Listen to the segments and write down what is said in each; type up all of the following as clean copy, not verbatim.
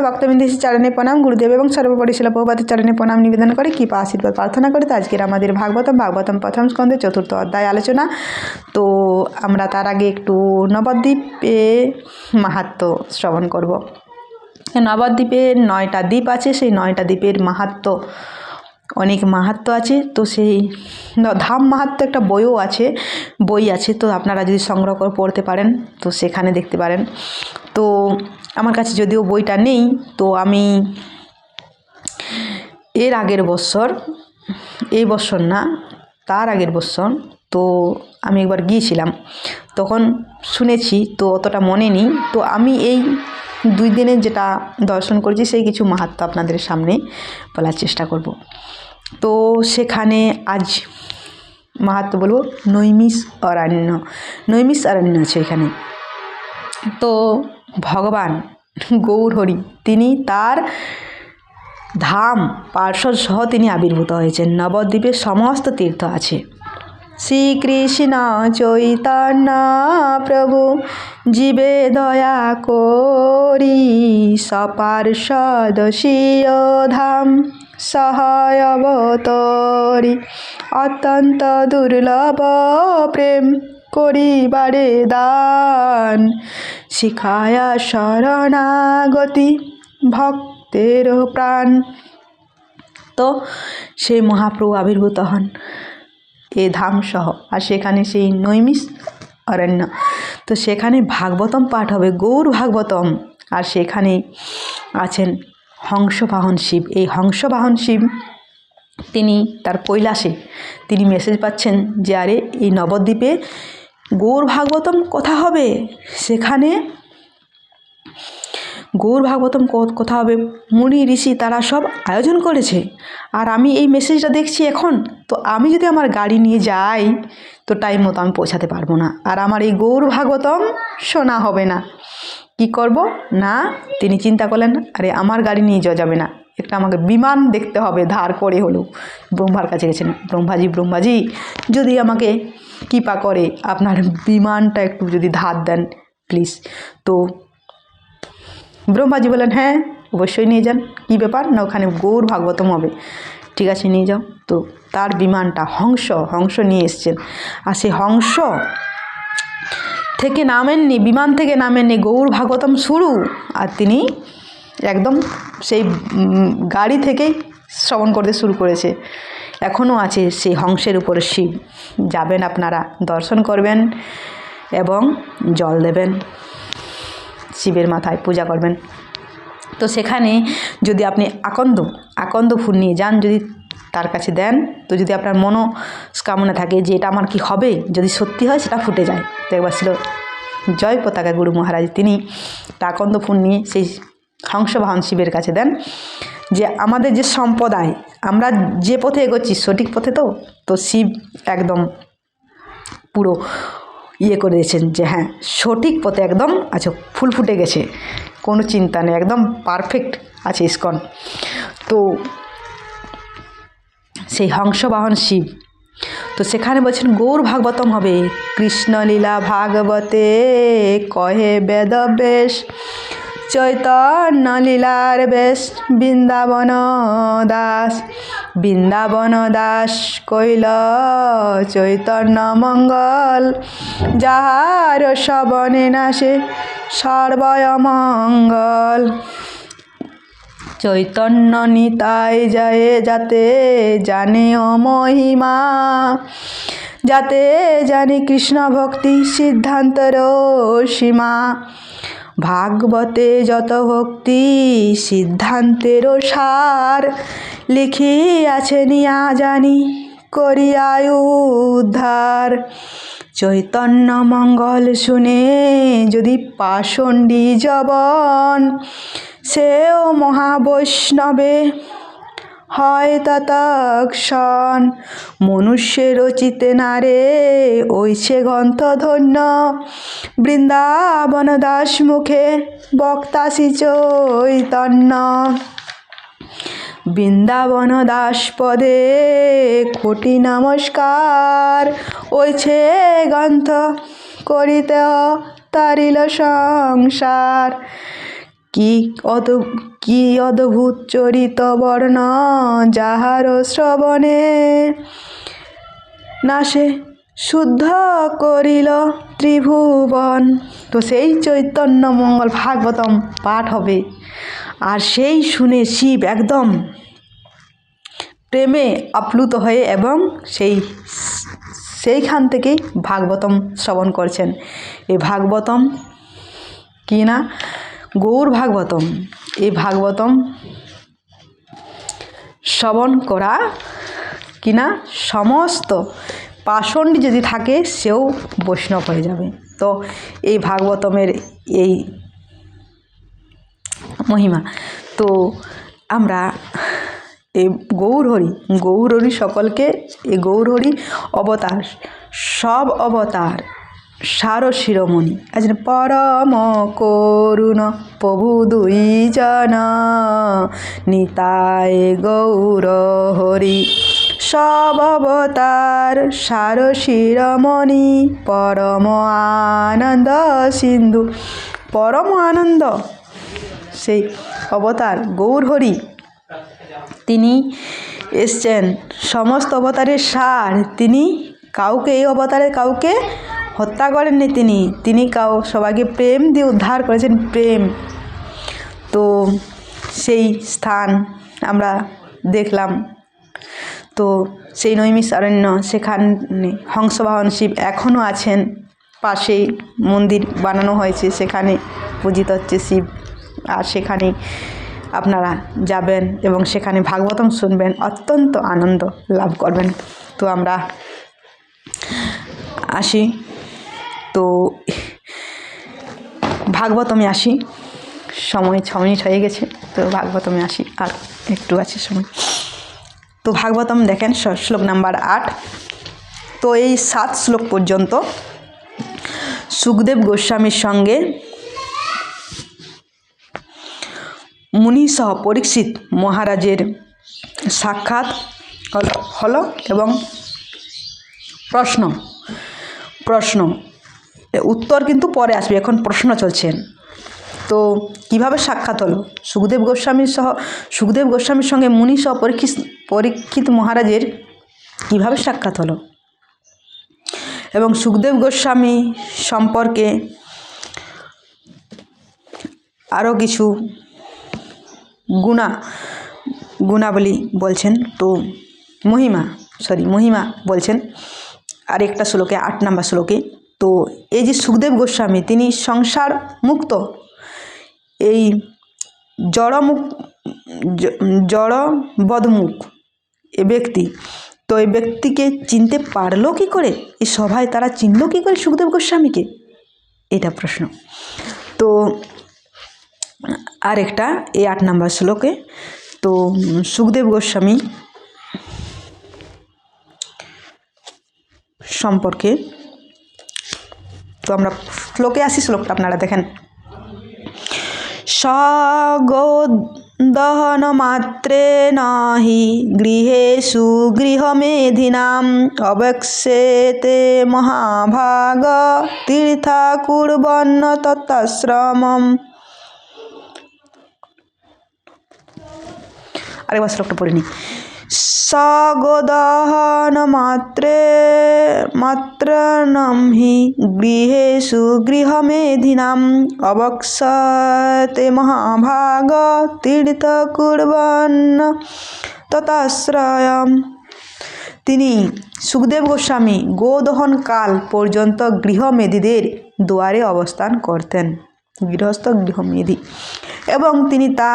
ভক্তবৃন্দ চরণে প্রণাম, গুরুদেব এবং সর্বোপরি শিল প্রভুপাদের চরণে প্রণাম নিবেদন করে কৃপা আশীর্বাদ প্রার্থনা করে। তো আজকের আমাদের ভাগবতম প্রথম স্কন্ধে 4th অধ্যায় আলোচনা। তো আমরা তার আগে একটু নবদ্বীপে মাহাত্ম্য শ্রবণ করব। নবদ্বীপে 9টা দ্বীপ আছে, সেই 9টা দ্বীপের মাহাত্ম্য অনেক মাহাত্ম্য আছে। তো সেই ধাম মাহাত্ম্য একটা বই আছে, তো আপনারা যদি সংগ্রহ করে পড়তে পারেন তো সেখানে দেখতে পারেন। তো আমার কাছে যদিও বইটা নেই, তো আমি এর আগের বছর, এই বছর না তার আগের বছর, তো আমি একবার গিয়েছিলাম, তখন শুনেছি, তো অতটা মনে নেই। তো আমি এই 2 দিনে যেটা দর্শন করেছি সেই কিছু মাহাত্ম্য আপনাদের সামনে বলার চেষ্টা করব। তো সেখানে আজ মাহাত্ম্য বলবো নৈমিষ অরণ্য আছে এখানে। তো ভগবান গৌর হরি তিনি তার ধাম পার্শ্বদ সহ তিনি আবির্ভূত হয়েছেন। নবদ্বীপে সমস্ত তীর্থ আছে। শ্রীকৃষ্ণ চৈতন্য প্রভু জীবে দয়া করি, সপার্ষদ স্বীয় ধাম সহায় অবতরি, অত্যন্ত দুর্লভ প্রেম করিবারে দান, শিখায়া শরণাগতি ভক্তের প্রাণ। তো সেই মহাপ্রভু আবির্ভূত হন এ ধাম সহ, আর সেখানে সেই নৈমিষ অরণ্য। তো সেখানে ভাগবতম পাঠ হবে, গৌর ভাগবতম। আর সেখানে আছেন হংসবাহন শিব। এই হংসবাহন শিব তিনি তার কৈলাসে তিনি মেসেজ পাচ্ছেন যে আরে এই নবদ্বীপে গৌর ভাগবতম কথা হবে, সেখানে গৌর ভাগবতম কথা হবে, মুনি ঋষি তারা সব আয়োজন করেছে। আর আমি এই মেসেজটা দেখছি এখন, তো আমি যদি আমার গাড়ি নিয়ে যাই তো টাইম মতো আমি পৌঁছাতে পারবো না, আর আমার এই গৌর ভাগবতম শোনা হবে না। কি করব না, তিনি চিন্তা করলেন আরে আমার গাড়ি নিয়ে যাওয়া যাবে না, একটা আমাকে বিমান দেখতে হবে, ধার করে হলেও। ব্রহ্মার কাছে গেছেন, ব্রহ্মাজি যদি আমাকে কৃপা করে আপনার বিমানটা একটু যদি ধার দেন প্লিজ। তো ব্রহ্মাজি বলেন হ্যাঁ অবশ্যই নিয়ে যান, কী ব্যাপার না ওখানে গৌর ভাগবতম হবে, ঠিক আছে নিয়ে যাও। তো তার বিমানটা হংস নিয়ে এসছেন, আর সেই হংস থেকে নামেননি, বিমান থেকে নামেননি, গৌর ভাগবতম শুরু, আর তিনি একদম সেই গাড়ি থেকেই শ্রবণ করতে শুরু করেছে। এখনও আছে সেই হংসের উপরে শিব। যাবেন আপনারা, দর্শন করবেন এবং জল দেবেন, শিবের মাথায় পূজা করবেন। তো সেখানে যদি আপনি আকন্দ ফুল নিয়ে যান, যদি তার কাছে দেন, তো যদি আপনার মনস্কামনা থাকে যে এটা আমার কি হবে, যদি সত্যি হয় সেটা ফুটে যায়। তো একবার ছিল জয় পতাকা গুরু মহারাজ, তিনি আকন্দ ফুল নিয়ে সেই হংসবাহন শিবের কাছে দেন যে আমাদের যে সম্প্রদায়, আমরা যে পথে এগোচ্ছি সঠিক পথে, তো শিব একদম পুরো করে দিয়েছেন যে হ্যাঁ সঠিক পথে একদম আচ্ছা, ফুল ফুটে গেছে, কোনো চিন্তা নেই, একদম পারফেক্ট আছে ইস্কন। তো সেই হংসবাহন শিব, তো সেখানে বলছেন গৌর ভাগবতম হবে। কৃষ্ণলীলা ভাগবতে কহে বেদবেশ, চৈতন্য লীলার বেশ বৃন্দাবন দাস কইল চৈতন্য মঙ্গল, যাহার শ্রবণে নাশে সর্বয় মঙ্গল। চৈতন্য নিতাই যায় যাতে জানে ও মহিমা, যাতে জানি কৃষ্ণ ভক্তি সিদ্ধান্তর সীমা, ভাগবতে যত ভক্তি সিদ্ধান্তের সার, লিখিয়াছে নিয়া জানি করিয়ায় উদ্ধার। চৈতন্য মঙ্গল শুনে যদি পাষণ্ডী জবন, সেও মহাবৈষ্ণবে হয় ততক্ষণ। মনুষ্যের রচিতে নারে ওইছে গ্রন্থ ধন্য, বৃন্দাবন দাস মুখে বক্তাসি চৈতন্য। বৃন্দাবন দাস পদে কোটি নমস্কার, ওইছে গ্রন্থ করিতে তারিল সংসার। কি অদ কি অদ্ভুত চরিত বর্ণ যাহার শ্রবণে নাসে শুদ্ধ করিল ত্রিভুবন। তো সেই চৈতন্য মঙ্গল ভাগবতম পাঠ হবে, আর সেই শুনে শিব একদম প্রেমে আপ্লুত হয়ে এবং সেইখান থেকেই ভাগবতম শ্রবণ করছেন। এই ভাগবতম কি না, গৌর ভাগবতম। এই ভাগবতম শ্রবণ করা কিনা সমস্ত পাষণ্ডী যদি থাকে সেও বৈষ্ণব হয়ে যাবে। তো এই ভাগবতমের এই মহিমা। তো আমরা এই গৌরহরি সকলকে, এই গৌরহরি অবতার, সব অবতার সার শিরোমণি আছেন পরম করুণ প্রভু দুই জন নিতাই গৌর হরি। সব অবতার সার শিরোমণি পরম আনন্দ সিন্ধু। পরম আনন্দ সেই অবতার গৌরহরি, তিনি এসছেন সমস্ত অবতারের সার। তিনি কাউকে, এই অবতারে কাউকে হত্যা করেননি, তিনি সবাইকে প্রেম দিয়ে উদ্ধার করেছেন, প্রেম। তো সেই স্থান আমরা দেখলাম। তো সেই নৈমিষারণ্য, সেখানে হংসবাহন শিব এখনও আছেন, পাশেই মন্দির বানানো হয়েছে, সেখানে পূজিত হচ্ছে শিব। আর সেখানে আপনারা যাবেন এবং সেখানে ভাগবতম শুনবেন, অত্যন্ত আনন্দ লাভ করবেন। তো আমরা আসি, তো ভাগবতমে আসি। সময় 6 মিনিট হয়ে গেছে, তো ভাগবতমে আসি, আর একটু আছে সময়। তো ভাগবতম দেখেন শ্লোক নাম্বার 8। তো এই 7 শ্লোক পর্যন্ত সুখদেব গোস্বামীর সঙ্গে মুনিসহ পরীক্ষিত মহারাজের সাক্ষাৎ হলো এবং প্রশ্ন উত্তর কিন্তু পরে আসবে, এখন প্রশ্ন চলছে। তো কিভাবে সাক্ষাৎ হলো সুখদেব গোস্বামীর সঙ্গে মুনিসহ পরীক্ষিত মহারাজের কিভাবে সাক্ষাৎ হলো, এবং সুখদেব গোস্বামী সম্পর্কে আরও কিছু গুণাবলী বলছেন। তো মহিমা বলছেন আর একটা শ্লোকে, 8 নম্বর শ্লোকে। তো এই যে সুখদেব গোস্বামী, তিনি সংসার মুক্ত, এই জড়বদমুখ এ ব্যক্তি। তো এই ব্যক্তিকে চিনতে পারলো কি করে, এই সভায় তারা চিনল কি করে সুখদেব গোস্বামীকে, এটা প্রশ্ন। তো আর একটা এই 8 নম্বর শ্লোকে, তো সুখদেব গোস্বামী সম্পর্কে, তো আমরা শ্লোকে আসি, শ্লোকটা আপনারা দেখেন। সগোদহন মাত্রেণ হি গৃহেষু গৃহমেধিনাম অবক্ষ্যেতে মহাভাগ তীর্থা কুর্বন্ন তত্রাশ্রমম। আরেকবার শ্লোকটা পড়ে নি। সগোদহন মাত্রেণ হি গৃহেষু গৃহমেধিনাম অবক্ষ্যেতে মহাভাগ তীর্থ কুর্বন্ন তত্রাশ্রমম। তিনি সুখদেব গোস্বামী গোদহন কাল পর্যন্ত গৃহমেধিদের দুয়ারে অবস্থান করতেন, গৃহস্থ গৃহমেধি, এবং তিনি তা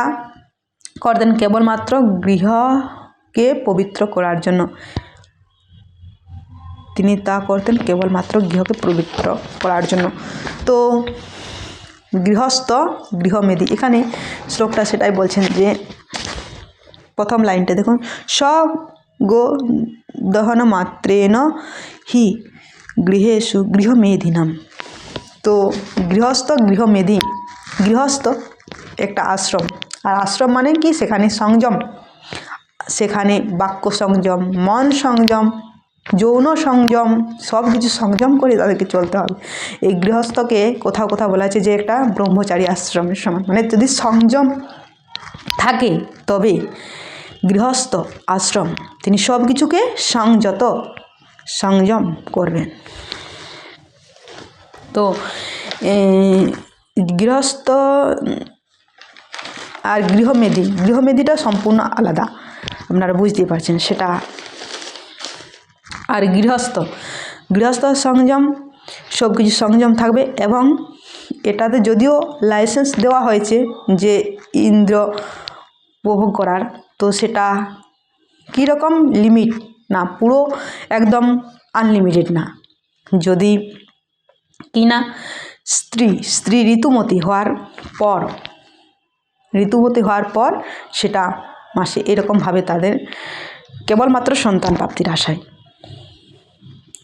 করতেন কেবলমাত্র গৃহকে পবিত্র করার জন্য। তো গৃহস্থ গৃহমেধি, এখানে শ্লোকটা সেটাই বলছেন যে প্রথম লাইনটা দেখুন, সগোদহন মাত্রেণ হি গৃহেষু গৃহমেধিনাম। তো গৃহস্থ গৃহমেধি, গৃহস্থ একটা আশ্রম, আর আশ্রম মানে কি, সেখানে সংযম, সেখানে বাক্য সংযম, মন সংযম, যৌন সংযম, সব কিছু সংযম করে তাদেরকে চলতে হবে। এই গৃহস্থকে কোথাও কোথাও বলা আছে যে একটা ব্রহ্মচারী আশ্রমের সমান, মানে যদি সংযম থাকে তবে গৃহস্থ আশ্রম তিনি সব কিছুকে সংযম করবেন। তো গৃহস্থ আর গৃহমেধিটা সম্পূর্ণ আলাদা, আপনারা বুঝতেই পারছেন সেটা। আর গৃহস্থ সংযম, সব কিছু সংযম থাকবে। এবং এটাতে যদিও লাইসেন্স দেওয়া হয়েছে যে ইন্দ্র উপভোগ করার, তো সেটা কীরকম লিমিট না, পুরো একদম আনলিমিটেড না। যদি কিনা স্ত্রী ঋতুমতী হওয়ার পর সেটা মাসে এরকমভাবে তাদের কেবলমাত্র সন্তান প্রাপ্তির আশায়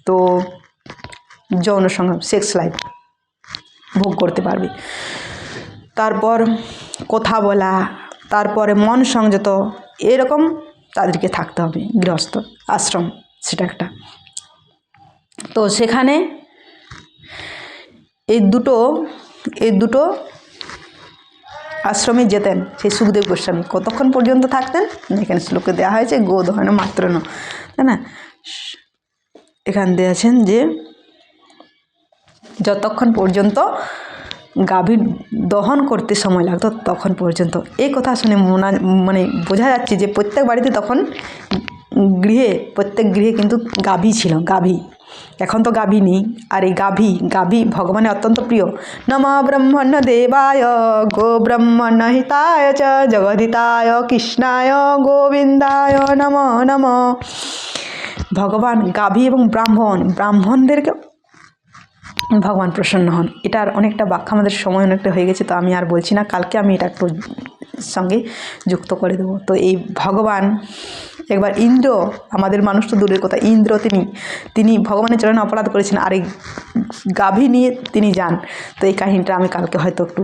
তো যৌন সংগ্রাম, সেক্স লাইফ ভোগ করতে পারবে। তারপর কথা বলা, তারপরে মন সংযত, এরকম তাদেরকে থাকতে হবে। গৃহস্থ আশ্রম সেটা একটা। তো সেখানে এই দুটো আশ্রমে যেতেন সেই সুখদেব গোস্বামী। কতক্ষণ পর্যন্ত থাকতেন, এখানে শ্লোকে দেওয়া হয়েছে গোদহন মাত্র ন, তাই না? এখানে দেওয়া আছেন যে যতক্ষণ পর্যন্ত গাভীর দহন করতে সময় লাগতো তখন পর্যন্ত। এই কথা শুনে মানে বোঝা যাচ্ছে যে প্রত্যেক বাড়িতে তখন প্রত্যেক গৃহে কিন্তু গাভী ছিল। এখন তো গাভী নেই। আর এই গাভী ভগবানের অত্যন্ত প্রিয়। নম ব্রহ্মণ্য দেবায় গো ব্রহ্মণ্য হিতায় চ জগদ্ধিতায় কৃষ্ণায় গোবিন্দায় নম। ভগবান গাভী এবং ব্রাহ্মণদেরকে ভগবান প্রসন্ন হন। এটার অনেকটা ব্যাখ্যা, আমাদের সময় অনেকটা হয়ে গেছে, তো আমি আর বলছি না, কালকে আমি এটা একটু সঙ্গে যুক্ত করে দেবো। তো এই ভগবান একবার ইন্দ্র, আমাদের মানুষ তো দূরের কথা, ইন্দ্র তিনি ভগবানের চরণে অপরাধ করেছেন, আর এই গাভী নিয়ে তিনি যান। তো এই কাহিনীটা আমি কালকে হয়তো একটু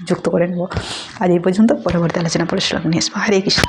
যুক্ত করে নেব। আজ এই পর্যন্ত, পরবর্তী আলোচনা পরে শ্লোক নিয়ে আসবো। হরে কৃষ্ণ।